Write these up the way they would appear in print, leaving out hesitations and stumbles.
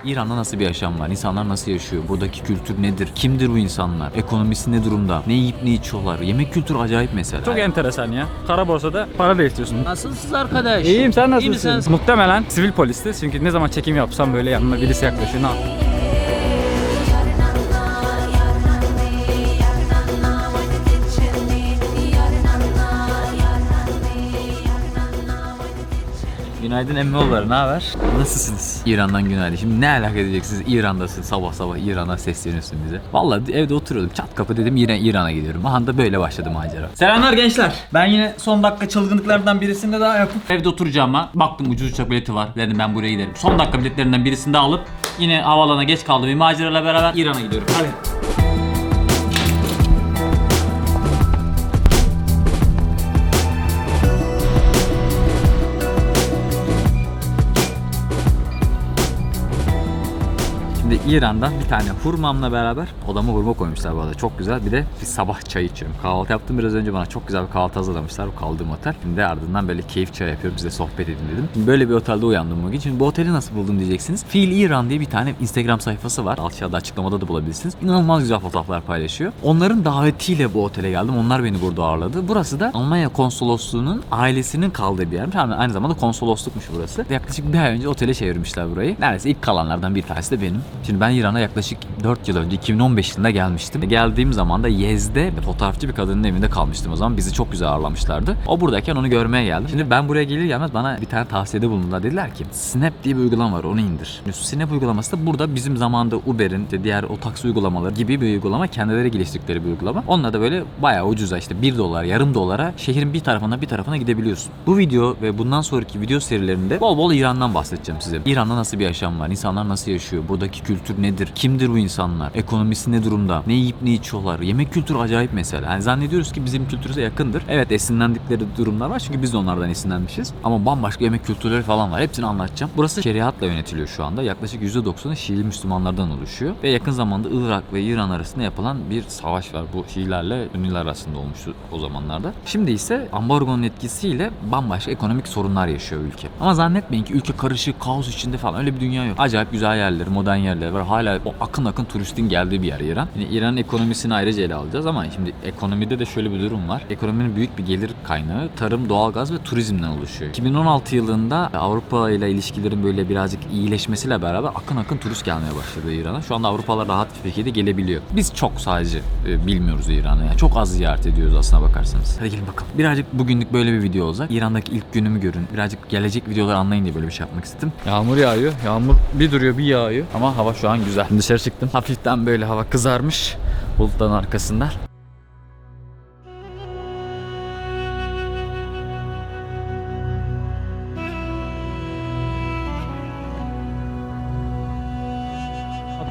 İran'da nasıl bir yaşam var? İnsanlar nasıl yaşıyor? Buradaki kültür nedir? Kimdir bu insanlar? Ekonomisi ne durumda? Ne yiyip ne içiyorlar? Yemek kültürü acayip mesela. Çok enteresan ya. Kara borsada para değiştiriyorsun. Nasılsınız arkadaş? İyiyim, sen nasılsın? İyi misin? Muhtemelen sivil polisti. Çünkü ne zaman çekim yapsam böyle yanına birisi yaklaşıyor. Ne yap? Günaydın emmoğulları, ne haber? Nasılsınız? İran'dan günaydın. Şimdi ne alaka edeceksiniz? İran'dasın, sabah sabah İran'dan sesleniyorsun bize. Vallahi evde oturuyordum, çat kapı dedim İran'a gidiyorum. Aha da böyle başladı macera. Selamlar gençler. Ben yine son dakika çılgınlıklardan birisinde daha yapıp Evde oturacağıma baktım ucuz uçak bileti var. Dedim ben buraya giderim. Son dakika biletlerinden birisini de alıp yine havaalanına geç kaldım. Bir macerayla beraber İran'a gidiyorum. Hadi. İran'dan bir tane hurmamla beraber odama hurma koymuşlar bu arada. Çok güzel. Bir de bir sabah çay içiyorum. Kahvaltı yaptım biraz önce, bana çok güzel bir kahvaltı hazırlamışlar bu kaldığım otel. Şimdi ardından böyle keyif çay yapıyorum. Bize sohbet edin dedim. Şimdi böyle bir otelde uyandım bugün. Şimdi bu oteli nasıl buldum diyeceksiniz. Fiil İran diye bir tane Instagram sayfası var. Aşağıda açıklamada da bulabilirsiniz. İnanılmaz güzel fotoğraflar paylaşıyor. Onların davetiyle bu otele geldim. Onlar beni burada ağırladı. Burası da Almanya konsolosluğunun ailesinin kaldığı bir yermiş. Aynı zamanda konsoloslukmuş burası. Yaklaşık bir ay önce otele çevirmişler burayı. Neredeyse ilk kalanlardan bir tanesi de benim. Şimdi ben İran'a yaklaşık 4 yıl önce 2015 yılında gelmiştim. Geldiğim zaman da Yez'de fotoğrafçı bir kadının evinde kalmıştım o zaman. Bizi çok güzel ağırlamışlardı. O buradayken onu görmeye geldim. Şimdi ben buraya gelir gelmez bana bir tane tavsiyede bulundular. Dediler ki Snap diye bir uygulama var, onu indir. Snap uygulaması da burada bizim zamanında Uber'in, diğer o taksi uygulamaları gibi bir uygulama. Kendileri geliştirdikleri bir uygulama. Onunla da böyle bayağı ucuza, işte 1 dolar, yarım dolara şehrin bir tarafına gidebiliyorsun. Bu video ve bundan sonraki video serilerinde bol bol İran'dan bahsedeceğim size. İran'da nasıl bir yaşam var? İnsanlar nasıl yaşıyor? Buradaki kültür nedir? Kimdir bu insanlar? Ekonomisi ne durumda? Ne yiyip ne içiyorlar? Yemek kültürü acayip mesela. Yani zannediyoruz ki bizim kültürümüze yakındır. Evet, esinlendikleri durumlar var çünkü biz de onlardan esinlenmişiz. Ama bambaşka yemek kültürleri falan var. Hepsini anlatacağım. Burası şeriatla yönetiliyor şu anda. Yaklaşık %90'ı Şiili Müslümanlardan oluşuyor. Ve yakın zamanda Irak ve İran arasında yapılan bir savaş var. Bu Şiilerle Sünniler arasında olmuştu o zamanlarda. Şimdi ise ambargonun etkisiyle bambaşka ekonomik sorunlar yaşıyor ülke. Ama zannetmeyin ki ülke karışık, kaos içinde falan. Öyle bir dünya yok. Acayip güzel yerleri, modern yerler var. Hala o akın turistin geldiği bir yer İran. Yani İran'ın ekonomisini ayrıca ele alacağız ama şimdi ekonomide de şöyle bir durum var. Ekonominin büyük bir gelir kaynağı tarım, doğalgaz ve turizmden oluşuyor. 2016 yılında Avrupa ile ilişkilerin böyle birazcık iyileşmesiyle beraber akın turist gelmeye başladı İran'a. Şu anda Avrupalılar rahat bir şekilde gelebiliyor. Biz çok sadece bilmiyoruz İran'ı. Yani çok az ziyaret ediyoruz aslına bakarsanız. Hadi gelin bakalım. Birazcık bugünlük böyle bir video olacak. İran'daki ilk günümü görün. Birazcık gelecek videoları anlayın diye böyle bir şey yapmak istedim. Yağmur yağıyor. Yağmur bir duruyor bir yağıyor. Ama hava şu an güzel. Dışarı çıktım. Hafiften böyle hava kızarmış bulutların arkasında.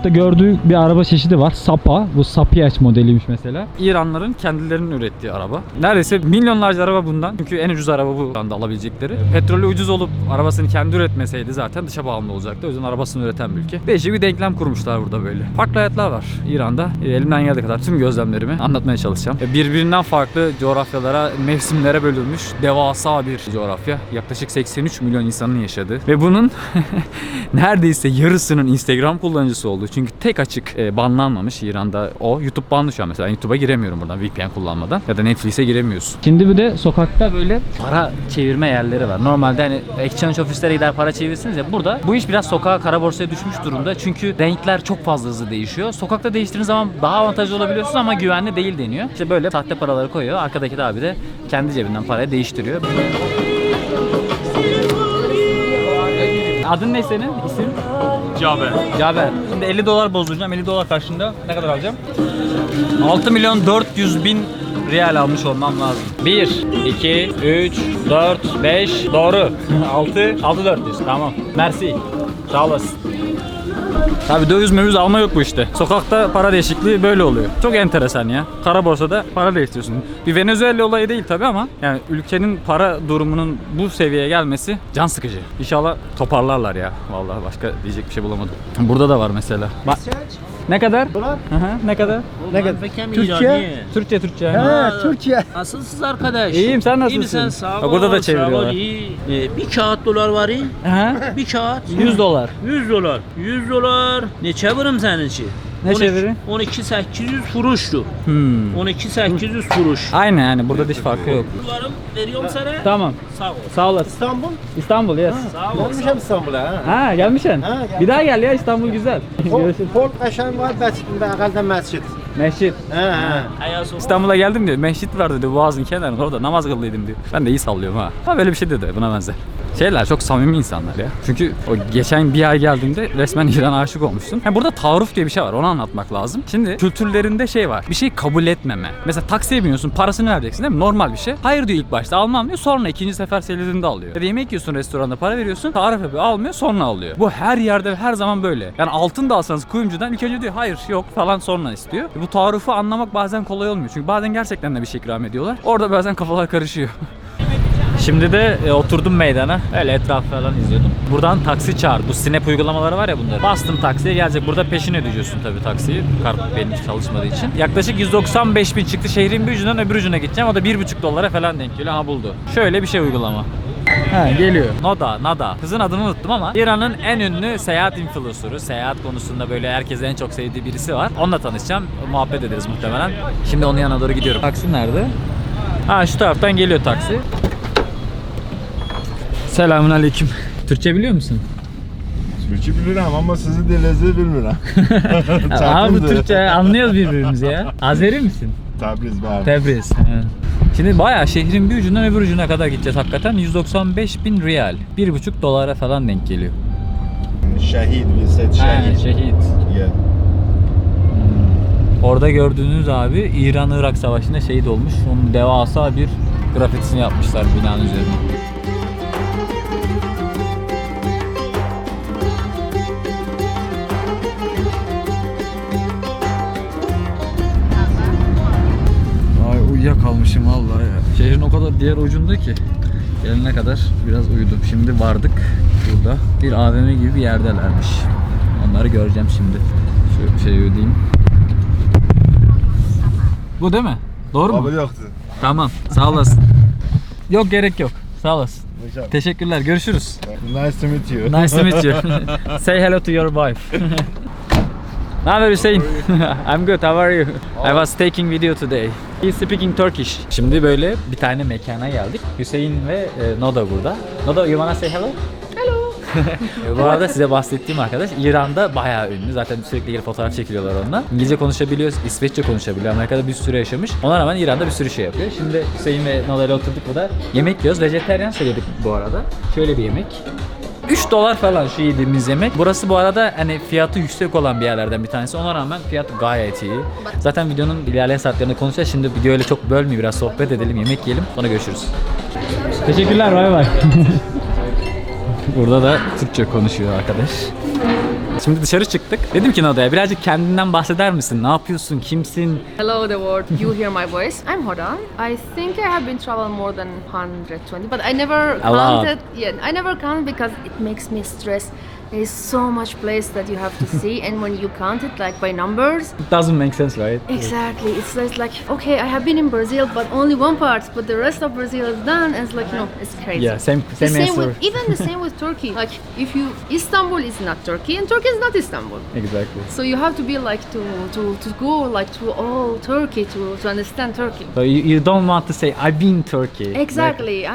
Gördüğü bir araba çeşidi var. Sapa. Bu Sapiaç modeliymiş mesela. İranlıların kendilerinin ürettiği araba. Neredeyse milyonlarca araba bundan. Çünkü en ucuz araba bu anda alabilecekleri. Petrolü ucuz olup arabasını kendi üretmeseydi zaten dışa bağımlı olacaktı. O yüzden arabasını üreten bir ülke. Değişik bir denklem kurmuşlar burada böyle. Farklı hayatlar var İran'da. Elimden geldiği kadar tüm gözlemlerimi anlatmaya çalışacağım. Birbirinden farklı coğrafyalara, mevsimlere bölünmüş devasa bir coğrafya. Yaklaşık 83 milyon insanın yaşadığı. Ve bunun neredeyse yarısının Instagram kullanıcısı olduğu. Çünkü tek açık banlanmamış İran'da o. YouTube banlı şu an mesela. YouTube'a giremiyorum buradan VPN kullanmadan. Ya da Netflix'e giremiyorsun. Şimdi bir de sokakta böyle para çevirme yerleri var. Normalde hani exchange ofislere gider para çevirirsiniz ya. Burada bu iş biraz sokağa, kara borsaya düşmüş durumda. Çünkü renkler çok fazla hızlı değişiyor. Sokakta değiştirdiğiniz zaman daha avantajlı olabiliyorsunuz ama güvenli değil deniyor. İşte böyle sahte paraları koyuyor. Arkadaki de abi de kendi cebinden parayı değiştiriyor. Adın ne senin? İsim? Caber. Caber. Şimdi 50 dolar bozduracağım. 50 dolar karşında ne kadar alacağım? 6 milyon 400 bin riyal almış olmam lazım. 1, 2, 3, 4, 5, doğru. 6, 400. Tamam. Mersi. Sağ olasın. Tabii döviz möviz alma yok bu işte. Sokakta para değişikliği böyle oluyor. Çok enteresan ya. Kara borsada para değiştiriyorsun. Bir Venezuela olayı değil tabii ama yani ülkenin para durumunun bu seviyeye gelmesi can sıkıcı. İnşallah toparlarlar ya. Vallahi başka diyecek bir şey bulamadım. Burada da var mesela. Ne kadar? Dolar. Hı hı, ne kadar? Ne kadar? Bekem Türkçe? İrani. Türkçe. He, Türkiye. Nasılsınız arkadaş? İyiyim, sen nasılsın? İyi misin? Sağ Bak, ol. burada da sağ ol, çeviriyorlar. iyi. Bir kağıt dolar var ya. Hı. Bir kağıt. 100 dolar. 100 dolar. 100 dolar. Ne çevirim senin için? Ne çevirin? 12.800 kuruştu. 12.800 kuruş. Aynı yani, burada diş farkı yok. Dolarım veriyorum sana. Tamam. Sağ ol. Sağ olasın. İstanbul. İstanbul, yes. Sağ ol. Gelmişim İstanbul'a. Ha. Ha, gelmişsin. Ha, geldim. Bir daha gel ya, İstanbul güzel. Görüşürüz. Fort Kaşan var, mescidinde, Akal'da mescid. Mescit. He he. Ayaz İstanbul'a geldim diyor. Mescit var dedi Boğaz'ın kenarında, orada namaz kıldıydım diyor. Ben de iyi sallıyorum ha. Ha, böyle bir şey dedi, buna benzer. Şeyler çok samimi insanlar ya. Çünkü o geçen bir ay geldiğimde resmen İran'a aşık olmuştum. Yani burada taarruf diye bir şey var, onu anlatmak lazım. Şimdi kültürlerinde şey var, bir şey kabul etmeme. Mesela taksiye biniyorsun, parasını vereceksin değil mi? Normal bir şey. Hayır diyor ilk başta, almam diyor, sonra ikinci sefer söylediğinde alıyor. Ya da yemek yiyorsun restoranda, para veriyorsun, taarruf yapıyor, almıyor, sonra alıyor. Bu her yerde her zaman böyle. Yani altın da alsanız kuyumcudan ilk önce diyor hayır yok falan, sonra istiyor. Bu taarrufu anlamak bazen kolay olmuyor. Çünkü bazen gerçekten de bir şey ikram ediyorlar. Orada bazen kafalar karışıyor. Şimdi de oturdum meydana. Öyle etraf falan izliyordum. Buradan taksi çağır. Bu Snap uygulamaları var ya bunlar. Bastım, taksiye gelecek. Burada peşin ödeyeceksin tabii taksiyi. Kart benim çalışmadığı için. Yaklaşık 195 bin çıktı. Şehrin bir ucundan öbür ucuna gideceğim. O da 1,5 dolara falan denk geliyor. Ha, buldu. Şöyle bir şey uygulama. Ha, geliyor. Nada. Kızın adını unuttum ama İran'ın en ünlü seyahat influencer'ı. Seyahat konusunda böyle herkesin en çok sevdiği birisi var. Onunla tanışacağım. Muhabbet ederiz muhtemelen. Şimdi onun yanına doğru gidiyorum. Taksi nerede? Ha, şu taraftan geliyor taksi. Selamun aleyküm. Türkçe biliyor musun? Türkçe bilirim ama sizi dilinizi bilmiyorum. Abi bu Türkçe, anlıyoruz birbirimizi ya. Azeri misin? Tabriz var. Tebriz. Evet. Şimdi bayağı şehrin bir ucundan öbür ucuna kadar gideceğiz hakikaten. 195 bin riyal. 1,5 dolara falan denk geliyor. Şehit, we said Ha, şehit. şehit. Yeah. Orada gördüğünüz abi İran-Irak Savaşı'nda şehit olmuş. Onun devasa bir grafitisini yapmışlar binanın üzerine. Ay, uyuyakalmışım vallahi ya. Şehrin o kadar diğer ucunda ki. Gelene kadar biraz uyudum. Şimdi vardık burada. Bir AVM gibi bir yerdelermiş. Onları göreceğim şimdi. Şu şeyi ödeyeyim. Bu değil mi? Doğru mu? Kabul yoktu. Tamam. Sağ olasın. Yok, gerek yok. Sağ olasın. Hocam. Teşekkürler. Görüşürüz. Nice to meet you. Nice to meet you. Say hello to your wife. Ne haber Hüseyin? I'm good. How are you? I was taking video today. He's speaking Turkish. Şimdi böyle bir tane mekana geldik. Hüseyin ve Noda burada. Noda, you wanna say hello? Bu arada size bahsettiğim arkadaş İran'da bayağı ünlü. Zaten sürekli gelip fotoğraf çekiliyorlar onunla. İngilizce konuşabiliyor, İsveççe konuşabiliyor. Amerika'da bir süre yaşamış. Ona rağmen İran'da bir sürü şey yapıyor. Şimdi Hüseyin ve Noda ile oturduk burada. Yemek yiyoruz. Vejeteryan söyledik bu arada. Şöyle bir yemek. 3 dolar falan şu yediğimiz yemek. Burası bu arada hani fiyatı yüksek olan bir yerlerden bir tanesi. Ona rağmen fiyatı gayet iyi. Zaten videonun ilerleyen saatlerinde konuşacağız. Şimdi videoyu öyle çok bölmeyeyim. Biraz sohbet edelim, yemek yiyelim. Sonra görüşürüz. Teşekkürler. Bay bay. Burada da Türkçe konuşuyor arkadaş. Şimdi dışarı çıktık. Dedim ki Nada'ya birazcık kendinden bahseder misin? Ne yapıyorsun? Kimsin? Hello the world, you hear my voice. I'm Hoda. I think I have been traveling more than 120, but I never A lot. counted. Yeah, I never count because it makes me stress. There is so much place that you have to see, and when you count it like by numbers, It doesn't make sense, right? exactly, it's like okay, I have been in Brazil, but only one part, but the rest of Brazil is done. And it's like it's crazy. Yeah, same The same answer. with, even the same with Turkey. Like if you Istanbul is not Turkey, and Turkey is not Istanbul. Exactly. So you have to be like to go like to all Turkey to understand Turkey. So you don't want to say I've been Turkey. Exactly.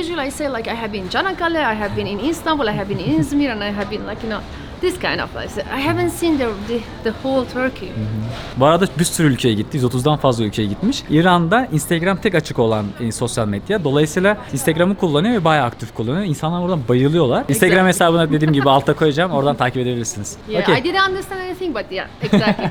Usually I say like I have been in Çanakkale, I have been in Istanbul, I have been in Izmir, and I have been like this kind of place. I haven't seen the whole Turkey. Bu arada bir sürü ülkeye gitti. 130'dan fazla ülkeye gitmiş. İran'da Instagram tek açık olan sosyal medya. Dolayısıyla Instagram'ı kullanıyor ve bayağı aktif kullanıyor. İnsanlar oradan bayılıyorlar. Instagram hesabına dediğim gibi alta koyacağım. Oradan takip edebilirsiniz. Yeah, Okay. I didn't understand anything, but yeah, exactly.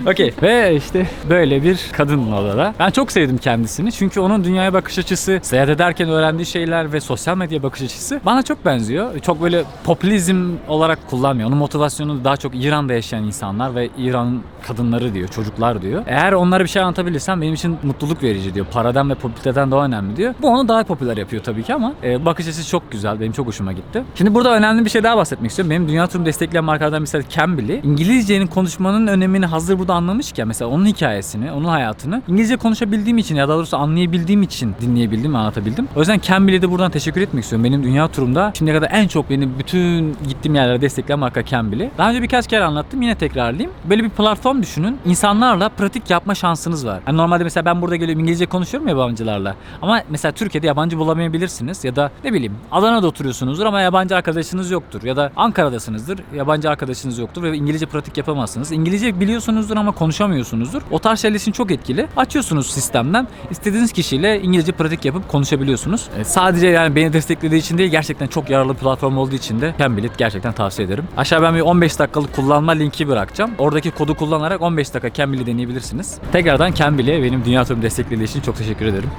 Okey. Ve işte böyle bir kadın odada. Ben çok sevdim kendisini. Çünkü onun dünyaya bakış açısı, seyahat ederken öğrendiği şeyler ve sosyal medya bakış açısı bana çok benziyor. Çok böyle popülizm olarak kullanmıyor. ya. Onun motivasyonu daha çok İran'da yaşayan insanlar ve İran'ın kadınları diyor, çocuklar diyor. Eğer onlara bir şey anlatabilirsem benim için mutluluk verici diyor. Paradan ve popülariteden daha önemli diyor. Bu onu daha popüler yapıyor tabii ki ama bakış açısı çok güzel. Benim çok hoşuma gitti. Şimdi burada önemli bir şey daha bahsetmek istiyorum. Benim dünya turumu destekleyen markalardan mesela Cambly, İngilizcenin konuşmanın önemini hazır burada anlamışken mesela onun hikayesini, onun hayatını İngilizce konuşabildiğim için ya daha doğrusu anlayabildiğim için dinleyebildim ve anlatabildim. O yüzden Cambly'e de buradan teşekkür etmek istiyorum. Benim dünya turumda şimdiye kadar en çok beni bütün gittiğim yerlere destekleyen marka Cambly. Daha önce birkaç kere anlattım. Yine tekrarlayayım. Böyle bir platform düşünün. İnsanlarla pratik yapma şansınız var. Yani normalde mesela ben burada geliyorum İngilizce konuşuyorum ya yabancılarla. Ama mesela Türkiye'de yabancı bulamayabilirsiniz ya da ne bileyim Adana'da oturuyorsunuzdur ama yabancı arkadaşınız yoktur ya da Ankara'dasınızdır, yabancı arkadaşınız yoktur ve İngilizce pratik yapamazsınız. İngilizce biliyorsunuzdur ama konuşamıyorsunuzdur. O tarz şeyler için çok etkili. Açıyorsunuz sistemden. İstediğiniz kişiyle İngilizce pratik yapıp konuşabiliyorsunuz. Sadece yani beni desteklediği için değil, gerçekten çok yararlı platform olduğu için de Cambly gerçekten tavsiye ederim. Aşağı ben bir 15 dakikalık kullanma linki bırakacağım. Oradaki kodu kullanarak 15 dakika Cambly deneyebilirsiniz. Tekrardan Cambly'e benim dünya turumu desteklediği için çok teşekkür ederim.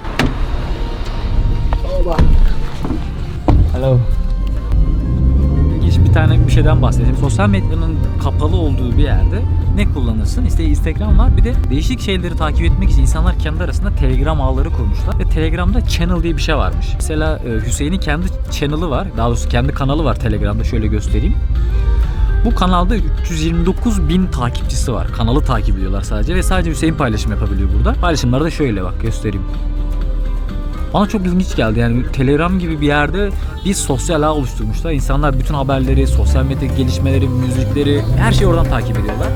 Hello. Bir tane bir şeyden bahsedeyim. Sosyal medyanın kapalı olduğu bir yerde ne kullanırsın? İşte Instagram var. Bir de değişik şeyleri takip etmek için insanlar kendi arasında Telegram ağları kurmuşlar. Ve Telegram'da channel diye bir şey varmış. Mesela Hüseyin'in kendi channel'ı var. Daha doğrusu kendi kanalı var Telegram'da. Şöyle göstereyim. Bu kanalda 329.000 takipçisi var. Kanalı takip ediyorlar sadece ve sadece Hüseyin paylaşım yapabiliyor burada. Paylaşımları da şöyle bak göstereyim. Bana çok ilginç geldi. Yani Telegram gibi bir yerde bir sosyal ağ oluşturmuşlar. İnsanlar bütün haberleri, sosyal medya gelişmeleri, müzikleri, her şeyi oradan takip ediyorlar.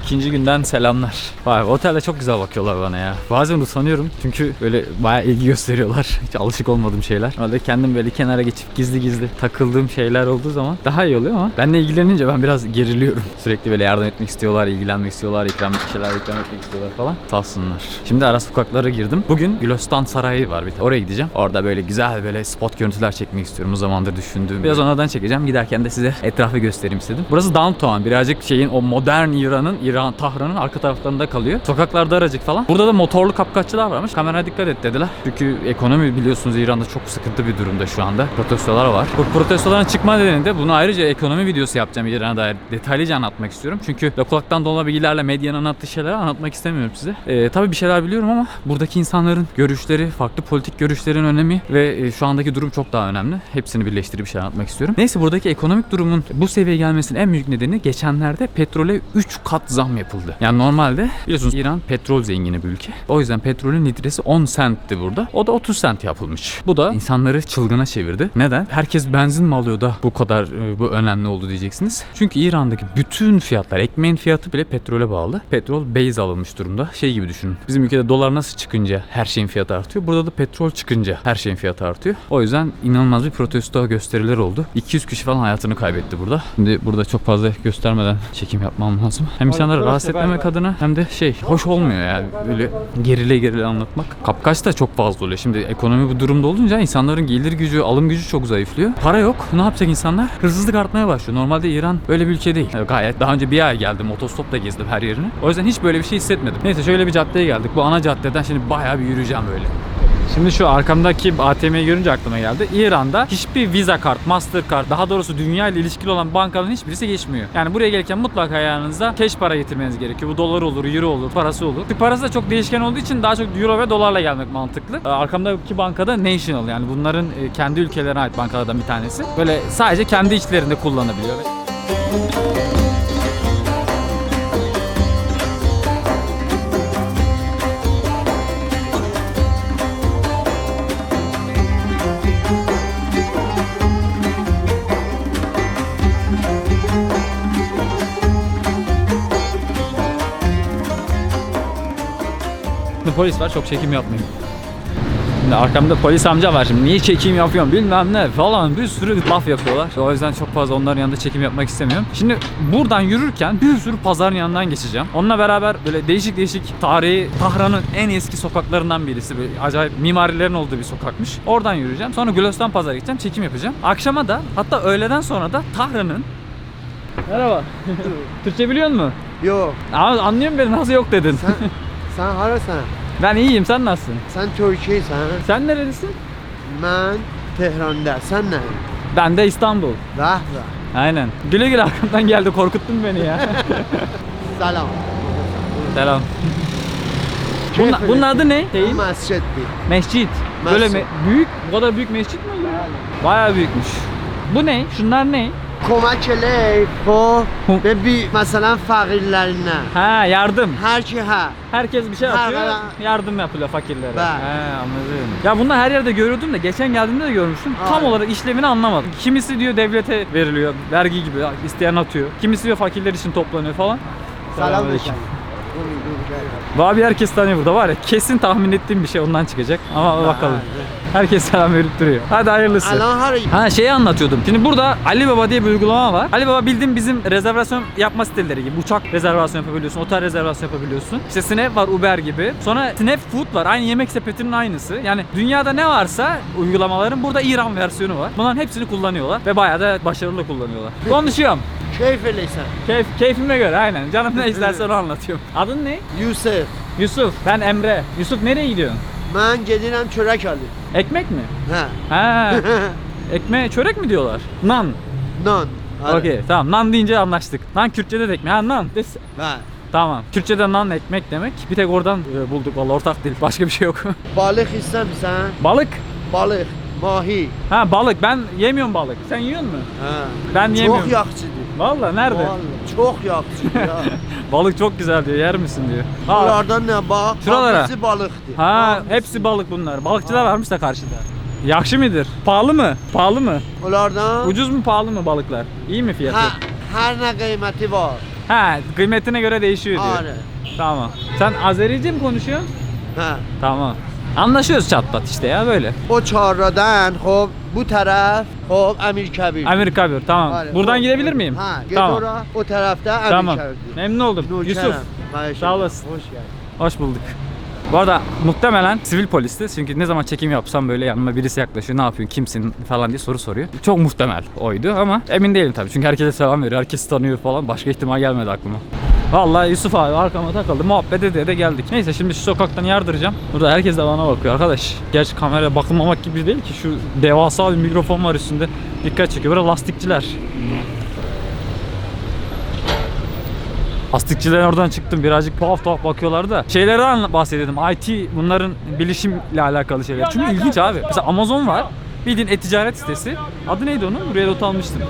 İkinci günden selamlar. Vay, otelde çok güzel bakıyorlar bana ya. Bazen utanıyorum çünkü böyle bayağı ilgi gösteriyorlar. Hiç alışık olmadığım şeyler. Öyle kendim böyle kenara geçip gizli gizli takıldığım şeyler olduğu zaman daha iyi oluyor ama benimle ilgilenince ben biraz geriliyorum. Sürekli böyle yardım etmek istiyorlar, ilgilenmek istiyorlar, şeyler ikram etmek istiyorlar falan. Sağ olsunlar. Şimdi ara sokaklara girdim. Bugün Gülistan Sarayı var bir de. Oraya gideceğim. Orada böyle güzel böyle spot görüntüler çekmek istiyorum. O zamandır düşündüğüm. Biraz onlardan çekeceğim. Giderken de size etrafı göstereyim istedim. Burası downtown. Birazcık şeyin o modern Tahran'ın arka taraflarında kalıyor. Sokaklarda aracık falan. Burada da motorlu kapkaççılar varmış. Kameraya dikkat et dediler. Çünkü ekonomi biliyorsunuz İran'da çok sıkıntı bir durumda şu anda. Protestolar var. Bu protestoların çıkma nedeni de bunu ayrıca ekonomi videosu yapacağım İran'a dair. Detaylıca anlatmak istiyorum. Çünkü kulaktan dolma bilgilerle medyanın anlattığı şeyleri anlatmak istemiyorum size. Tabii bir şeyler biliyorum ama buradaki insanların görüşleri, farklı politik görüşlerin önemi ve şu andaki durum çok daha önemli. Hepsini birleştirip bir şey anlatmak istiyorum. Neyse buradaki ekonomik durumun bu seviyeye gelmesinin en büyük nedeni geçenlerde petrole 3 kat zam yapıldı. Yani normalde biliyorsunuz İran petrol zengini bir ülke. O yüzden petrolün litresi 10 centti burada. O da 30 cent yapılmış. Bu da insanları çılgına çevirdi. Neden? Herkes benzin mi alıyor da bu kadar bu önemli oldu diyeceksiniz. Çünkü İran'daki bütün fiyatlar, ekmeğin fiyatı bile petrole bağlı. Petrol base alınmış durumda. Şey gibi düşünün. Bizim ülkede dolar nasıl çıkınca her şeyin fiyatı artıyor. Burada da petrol çıkınca her şeyin fiyatı artıyor. O yüzden inanılmaz bir protesto gösteriler oldu. 200 kişi falan hayatını kaybetti burada. Şimdi burada çok fazla göstermeden çekim yapmam lazım. Hem insanları rahatsız etmemek adına hem de hoş olmuyor yani böyle gerile anlatmak. Kapkaç da çok fazla oluyor. Şimdi ekonomi bu durumda olunca insanların gelir gücü, alım gücü çok zayıflıyor. Para yok. Ne yapacak insanlar? Hırsızlık artmaya başlıyor. Normalde İran böyle bir ülke değil. Gayet daha önce bir ay geldim. Otostopla gezdim her yerini. O yüzden hiç böyle bir şey hissetmedim. Neyse şöyle bir caddeye geldik. Bu ana caddeden şimdi bayağı bir yürüyeceğim böyle. Şimdi şu arkamdaki ATM'yi görünce aklıma geldi. İran'da hiçbir Visa kart, Mastercard, daha doğrusu dünya ile ilişkili olan bankaların hiçbirisi geçmiyor. Yani buraya gelirken mutlaka yanınızda cash para getirmeniz gerekiyor. Bu dolar olur, euro olur, parası olur. Parası da çok değişken olduğu için daha çok euro ve dolarla gelmek mantıklı. Arkamdaki bankada National, yani bunların kendi ülkelerine ait bankalardan bir tanesi. Böyle sadece kendi içlerinde kullanabiliyor. Polis var, çok çekim yapmayayım. Şimdi arkamda polis amca var, şimdi niye çekim yapıyorum bilmem ne falan, bir sürü laf yapıyorlar. O yüzden çok fazla onların yanında çekim yapmak istemiyorum. Şimdi buradan yürürken bir sürü pazarın yanından geçeceğim. Onunla beraber böyle değişik tarihi Tahran'ın en eski sokaklarından birisi. Böyle acayip mimarilerin olduğu bir sokakmış. Oradan yürüyeceğim. Sonra Gülistan Pazar'a gideceğim, çekim yapacağım. Akşama da, hatta öğleden sonra da Tahran'ın... Merhaba. Türkçe biliyor musun? Yok. Ama anlıyorum beni, nasıl yok dedin. Sen harasan? Ben iyiyim, sen nasılsın? Sen Türkiye'sen. Sen nerelisin? Ben Tehran'da. Sen ne? Ben de İstanbul. Vah vah. Aynen. Güle güle arkamdan geldi, korkuttun beni ya. Selam. Selam. Bunun adı ne? Şeyin? Mescid. Mescit. Böyle Mescid. büyük, bu kadar büyük mescit mi oluyor? Bayağı büyükmüş. Bu ne? Şunlar ne? Komak ele ve bir mesela fakirlerine. Ha, yardım. Her şey ha. Herkes bir şey Ha, atıyor, ha. yardım yapılıyor fakirlere. Ben. He, anladım. Ya bunlar her yerde görüyordum da geçen geldiğimde de görmüştüm. Tam Aynen. olarak işlevini anlamadım. Kimisi diyor devlete veriliyor, vergi gibi isteyen atıyor. Kimisi diyor fakirler için toplanıyor falan. Selam Selamünaleyküm. aleyküm. Bu abi herkes tanıyor burada, var ya kesin tahmin ettiğim bir şey ondan çıkacak ama bakalım. Herkes selam verip duruyor. Hadi hayırlısı. Alan har. Ha, şeyi anlatıyordum. Şimdi burada Ali Baba diye bir uygulama var. Ali Baba bildiğin bizim rezervasyon yapma siteleri gibi. Uçak rezervasyon yapabiliyorsun, otel rezervasyon yapabiliyorsun. İşte Snap var, Uber gibi. Sonra Snap Food var. Aynı yemek sepetinin aynısı. Yani dünyada ne varsa uygulamaların burada İran versiyonu var. Bunların hepsini kullanıyorlar ve bayağı da başarılı kullanıyorlar. Konuşuyorum. Keyif eleysen. Keyfime göre aynen. Canım ne isterse onu anlatıyorum. Adın ne? Yusuf. Yusuf. Ben Emre. Yusuf nereye gidiyorsun? Ben gedirəm çörək alayım. Ekmek mi? Hə. Ha. Ekmeğe çörek mi diyorlar? Nan. Non. Okey, tamam. Nan deyince anlaştık. Nan Kürtçe'de de ekmek. Ha, nan. Hə. Tamam. Türkçe'de nan ekmek demek. Bir tek oradan bulduk vallahi, ortak dil. Başka bir şey yok. Balıq istəmirsən? Balık. Balıq, mahi. Ha, balık. Ben yemiyorum balık. Sen yiyor musun? Hə. Ben yemiyorum. Çox yaxşıdır. Vallahi nerede? Vallahi çox yaxşıdır ya. Balık çok güzel diyor. Yer misin diyor. Ha, Bunlardan nə bax? Şuralara. Hamısı balıqdır. ha hepsi balık bunlar. Balıkçılar varmış da karşıda. Yakşı mıdır? Pahalı mı? Pahalı mı? Bunlardan Ucuz mu pahalı mı balıklar? İyi mi fiyatı? hər nə qiyməti var. Ha, kıymetine göre değişiyor diyor. Aynen. Tamam. Sen Azerice mi konuşuyorsun? Hə. Tamam. Anlaşıyoruz çat pat işte ya böyle. O çarradan xob bu tərəf xob Əmir Kəbir. Amerika bir, tamam. Aynen. Buradan Xob. gidebilir miyim? Ha, get Tamam. ora. O tərəfdə Əmir Tamam. Kəbirdir. Memnun oldum. Yusuf. Sağ olasın. Hoş geldin. Hoş bulduk. Bu arada muhtemelen sivil polisti. Çünkü ne zaman çekim yapsam böyle yanıma birisi yaklaşıyor. Ne yapıyorsun, kimsin falan diye soru soruyor. Çok muhtemel oydu ama emin değilim tabii. Çünkü herkese selam veriyor. Herkes tanıyor falan. Başka ihtimal gelmedi aklıma. Vallahi Yusuf abi arkama takıldı. Muhabbet ede de geldik. Neyse şimdi şu sokaktan yardıracağım. Burada herkes de bana bakıyor arkadaş. Gerçi kameraya bakılmamak gibi değil ki. Şu devasa bir mikrofon var üstünde. Dikkat çekiyor. Burada lastikçiler. Lastikçilerin oradan çıktım, birazcık tuhaf bakıyorlar da şeylerden bahsediyordum. IT, bunların bilişimle alakalı şeyler. Çünkü ilginç abi. Mesela Amazon var. Bildiğin e-ticaret sitesi. Adı neydi onun? Buraya not almıştım.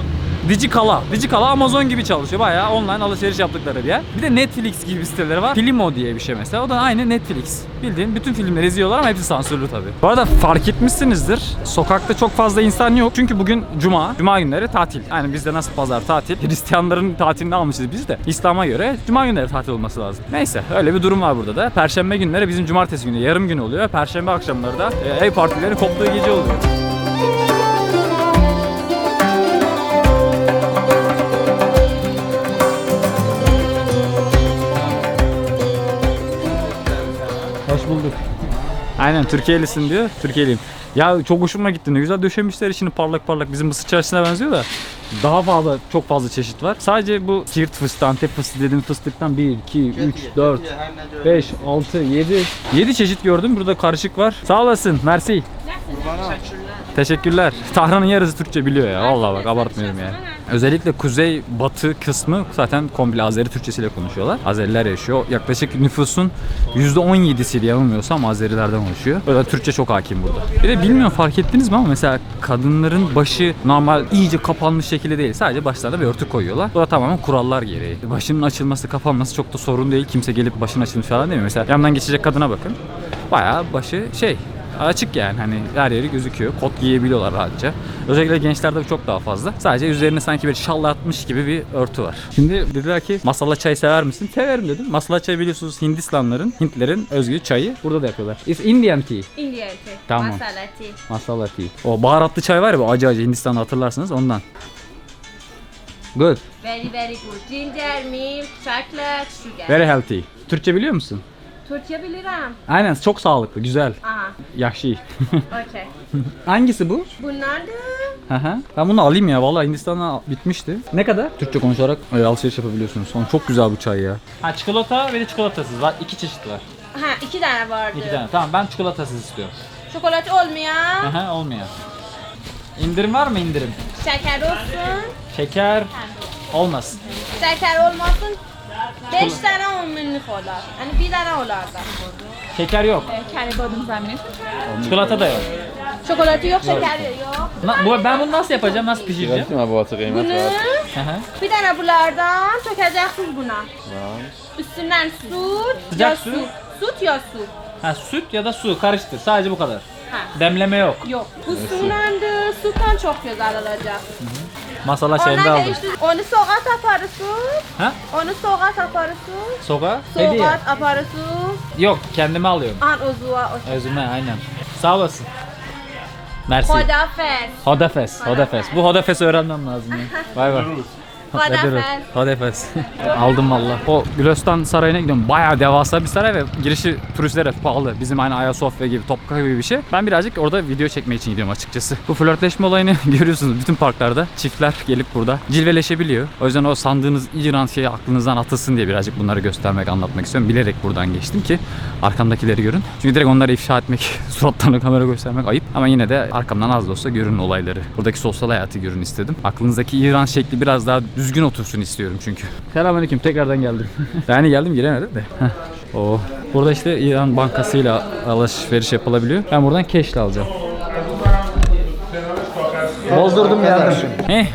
Digicala. Digicala Amazon gibi çalışıyor. Bayağı online alışveriş yaptıkları bir yer. Bir de Netflix gibi siteleri var. Filmo diye bir şey mesela. O da aynı Netflix. Bildiğin bütün filmleri izliyorlar ama hepsi sansürlü tabii. Bu arada fark etmişsinizdir. Sokakta çok fazla insan yok. Çünkü bugün Cuma. Cuma günleri tatil. Yani bizde nasıl pazar tatil. Hristiyanların tatilini almışız biz de. İslam'a göre Cuma günleri tatil olması lazım. Neyse öyle bir durum var burada da. Perşembe günleri bizim cumartesi günü yarım gün oluyor. Perşembe akşamları da ev partileri koptuğu gece oluyor. Hoş bulduk. Aynen Türkiye'lisin diyor. Türkiye'liyim. Ya çok hoşuma gitti. Ne güzel döşemişler içini parlak parlak. Bizim Mısır çarşısına benziyor da. Daha fazla, çok fazla çeşit var. Sadece bu Siirt fıstığı, Antep fıstığı dediğim fıstıktan 1, 2, 3, 4, 5, 6, 7. 7 çeşit gördüm. Burada karışık var. Sağ olasın. Mersi. Teşekkürler. Tahran'ın yarısı Türkçe biliyor ya. Vallahi bak abartmıyorum yani. Özellikle kuzey batı kısmı zaten komple Azeri Türkçesiyle konuşuyorlar. Azeriler yaşıyor. Yaklaşık nüfusun %17'si diye yanılmıyorsam Azerilerden oluşuyor. Böyle Türkçe çok hakim burada. Bir de bilmiyorum fark ettiniz mi ama mesela kadınların başı normal iyice kapanmış şekilde değil. Sadece başlarına bir örtü koyuyorlar. Bu da tamamen kurallar gereği. Başının açılması, kapanması çok da sorun değil. Kimse gelip başının açılmış falan demiyor. Mesela yandan geçecek kadına bakın. Bayağı başı açık yani, hani her yeri gözüküyor. Kot giyebiliyorlar rahatça. Özellikle gençlerde çok daha fazla. Sadece üzerine sanki bir şal atmış gibi bir örtü var. Şimdi dediler ki masala çay sever misin? Severim dedim. Masala çay biliyorsunuz Hintlerin özgü çayı. Burada da yapıyorlar. It's Indian tea. Indian tea. Tamam. Masala tea. Masala tea. O baharatlı çay var ya, bu acı Hindistan'da hatırlarsınız ondan. Good. Very very good. Ginger, milk, chocolate, sugar. Very healthy. Türkçe biliyor musun? Türkçe bilirim. Aynen, çok sağlıklı, güzel. Aha. Yahşi. Okay. Hangisi bu? Bunlar da Hı hı. Ben bunu alayım ya. Vallahi Hindistan'da bitmişti. Ne kadar? Türkçe konuşarak alışveriş yapabiliyorsunuz. Sonra çok güzel bu çay ya. Ha çikolata ve de çikolatasız var. 2 çeşit var. Ha, 2 tane vardı. 2 tane. Tamam ben çikolatasız istiyorum. Çikolata olmayan, Aha olmuyor. İndirim var mı indirim? şeker olsun. Şeker olmasın. Şeker olmasın. 5 tane 10 minlik olar. Yani 1 tane olar da. Şeker yok. Çikolata da yok. Çikolata yok, şeker yok. Ben bunu nasıl yapacağım? Nasıl pişireceğim? Bunu Aha. bir tane bunlardan çökeceksiniz buna. Üstünden süt Sıcak ya su? Süt ya su. Ha, süt ya da su karıştır. Sadece bu kadar. Ha. Demleme yok. Yok. Bu suyla da sütten çok güzel olacak. Masala şeyinde Ondan aldım. işte onu soğuk yaparsın. Ha? Onu soğuk yaparsın. Soka? Soğuk Hediye. yaparsın. Yok kendime alıyorum. An uzuğa. Özüme aynen. Sağ olasın. Mersi. Hodafes. Hodafes. Hodafes. Bu Hodafes öğrenmem lazım ya. Bay bay. Hodafes. Hodafes. Aldım valla. O Gülistan Sarayı'na gidiyorum. Bayağı devasa bir saray ve girişi turistlere pahalı. Bizim aynı Ayasofya gibi, Topkapı gibi bir şey. Ben birazcık orada video çekmek için gidiyorum açıkçası. Bu flörtleşme olayını görüyorsunuz bütün parklarda. Çiftler gelip burada cilveleşebiliyor. O yüzden o sandığınız İran şeyi aklınızdan atılsın diye birazcık bunları göstermek, anlatmak istiyorum. Bilerek buradan geçtim ki arkamdakileri görün. Çünkü direkt onları ifşa etmek, suratlarına kamera göstermek ayıp. Ama yine de arkamdan az da olsa görün olayları. Buradaki sosyal hayatı görün istedim. Aklınızdaki İran şekli biraz daha düzgün otursun istiyorum çünkü. Selamünaleyküm, tekrardan geldim. Yani geldim giremedim de. Oo. Burada işte İran bankasıyla alışveriş yapılabiliyor. Ben buradan cash'le alacağım. Bozdurdum geldim.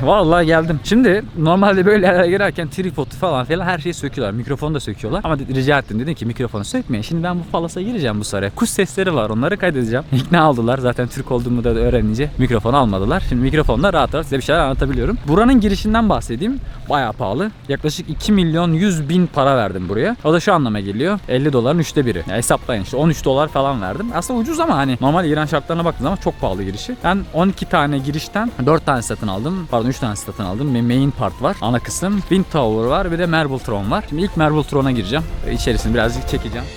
Vallahi geldim. Şimdi normalde böyle yerlere girerken tripodu falan filan her şeyi söküyorlar. Mikrofonu da söküyorlar. Ama rica ettim, dedim ki mikrofonu sökmeyin. Şimdi ben bu falasa gireceğim bu saraya. Kuş sesleri var, onları kaydedeceğim. İkna aldılar. Zaten Türk olduğumu da öğrenince mikrofonu almadılar. Şimdi mikrofonla rahat rahat size bir şeyler anlatabiliyorum. Buranın girişinden bahsedeyim. Bayağı pahalı. Yaklaşık 2 milyon 100 bin para verdim buraya. O da şu anlama geliyor. 50 doların 3'te biri. Yani hesaplayın işte 13 dolar falan verdim. Aslında ucuz ama hani normal İran şartlarına baktığınız zaman çok pahalı girişi. Ben 12 tane girişten 4 tane satın aldım. Pardon 3 tane satın aldım. Bir main part var. Ana kısım. Wind Tower var. Bir de Marble Throne var. Şimdi ilk Marble Throne'a gireceğim. İçerisini birazcık çekeceğim.